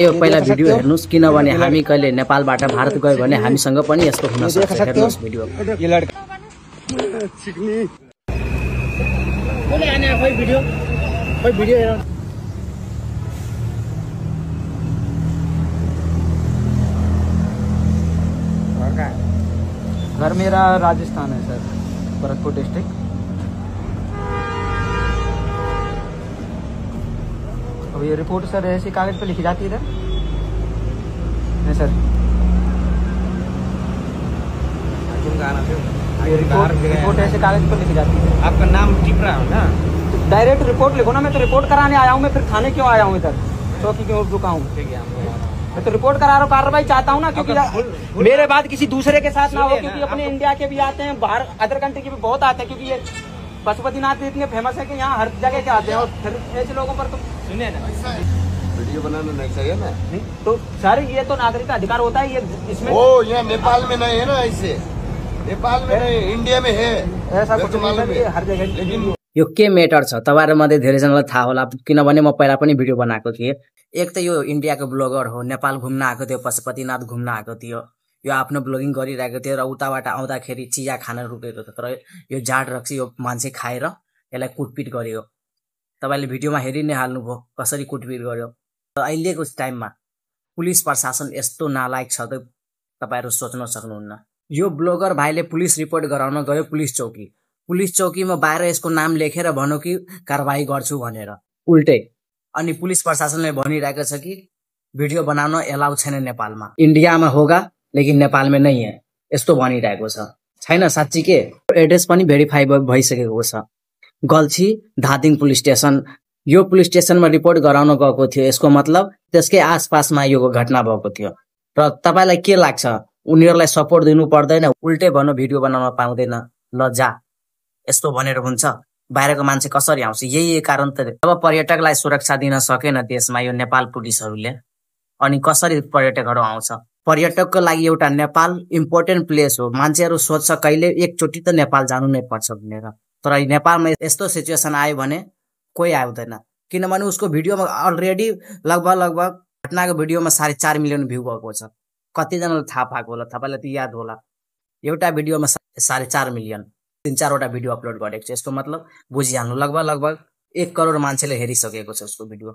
यो पहिला भिडियो हेर्नुस् किनभने हामी कहिले नेपालबाट भारत गयो भने हामीसँग पनि यस्तो हुन सक्छ। हेर्नुस् भिडियो। ये लड़का बोले आने कोई भिडियो हेर। घर मेरा राजस्थान है सर, भरतपुर डिस्ट्रिक्ट। अब ये रिपोर्ट सर ऐसे कागज पे लिखी जाती है इधर? नहीं सर, ये रिपोर्ट ऐसे कागज पर लिखी जाती है। आपका नाम टिपरा है ना? डायरेक्ट रिपोर्ट लिखो ना। मैं तो रिपोर्ट कराने आया हूँ, मैं फिर थाने क्यों आया हूँ इधर? चौकी क्यों रुका हूँ? मैं तो रिपोर्ट करा रहा हूँ, कार्रवाई चाहता हूँ ना, क्योंकि मेरे बाद किसी दूसरे के साथ ना हो, क्योंकि अपने इंडिया के भी आते हैं, बाहर अदर कंट्री के भी बहुत आते हैं, क्योंकि ये पशुपतिनाथ इतने फेमस है कि यहाँ हर जगह के आते हैं। और फिर ऐसे लोगों पर तुम सुनिए ना, वीडियो बनाना नहीं चाहिए ना? नहीं तो सर, ये तो नागरिक का अधिकार होता है। ये इसमें ओ यहाँ नेपाल में नहीं है ना, ऐसे नेपाल में नहीं, इंडिया में है ऐसा कुछ मालूम है हर जगह। लेकिन यो के मेटर छ तपाईहरु मध्ये धेरैजनालाई थाहा होला, किनभने म पहिला पनि भिडियो बनाएको थिएँ। एक त यो इन्डियाको ब्लगर हो, नेपाल घुम्न आएको थियो, पशुपतिनाथ घुम्न आएको थियो। यो आफ्नो ब्लगिङ गरिरहेको थियो र उताबाट आउँदाखेरि चिया खान रुकेको थियो, तर यो जाड रक्सी यो मान्छे खाएर यसलाई कुटपिट गर्यो। तपाईले भिडियोमा हेरि नै हाल्नुभयो कसरी कुटपिट गर्यो। अहिलेको टाइममा पुलिस प्रशासन यस्तो नालायक छ त तपाईहरु सोच्न सक्नुहुन्न। यो ब्लगर भाइले पुलिस रिपोर्ट गराउन गयो पुलिस चौकीमा बाहिर यसको नाम लेखेर भन्यो कि कारबाही गर्छु भनेर उल्टै। अनि पुलिस प्रशासनले भनिरहेको छ कि भिडियो बनाउन एलाउ छैन नेपालमा, इन्डियामा होगा लेकिन नेपाल में नहीं है, यस्तो भनिरहेको छ। छैन साच्चै के? एड्रेस पनि भेरिफाई भइसकेको छ। गल्छी धादिङ पुलिस स्टेशन। यो पुलिस स्टेशनमा रिपोर्ट गराउन गएको थियो, यसको मतलब त्यसकै आसपासमा यो घटना भएको थियो। र तपाईलाई के लाग्छ, उनीहरुलाई सपोर्ट दिनु पर्दैन? उल्टै भन्नु भिडियो बनाउन पाउँदैन, ल जा यस्तो भनेर हुन्छ? बाहिरको मान्छे कसरी आउँछ? यही कारण त। अब पर्यटकलाई सुरक्षा दिन सकेन देशमा यो नेपाल पुलिसहरुले, अनि कसरी पर्यटकहरु आउँछ? पर्यटकको लागि एउटा नेपाल इम्पोर्टेन्ट प्लेस हो। मान्छेहरु सोच्छ कहिले एकचोटी त नेपाल जानु नै पर्छ भनेर, तर नेपालमा यस्तो सिचुएसन आयो भने कोही आउँदैन। किनभने उसको भिडियोमा अलरेडी लगभग घटनाको भिडियोमा 4.5 मिलियन भ्यू भएको छ। कतिजनालाई थाहा पाएको होला, तपाईलाई त याद होला। एउटा भिडियोमा 4.5 मिलियन, 3-4 वटा भिडियो अपलोड गरेको छ। यसको मतलब बुझिहाल्नु, लगभग 1 करोड मान्छेले हेरिसकेको छ उसको भिडियो।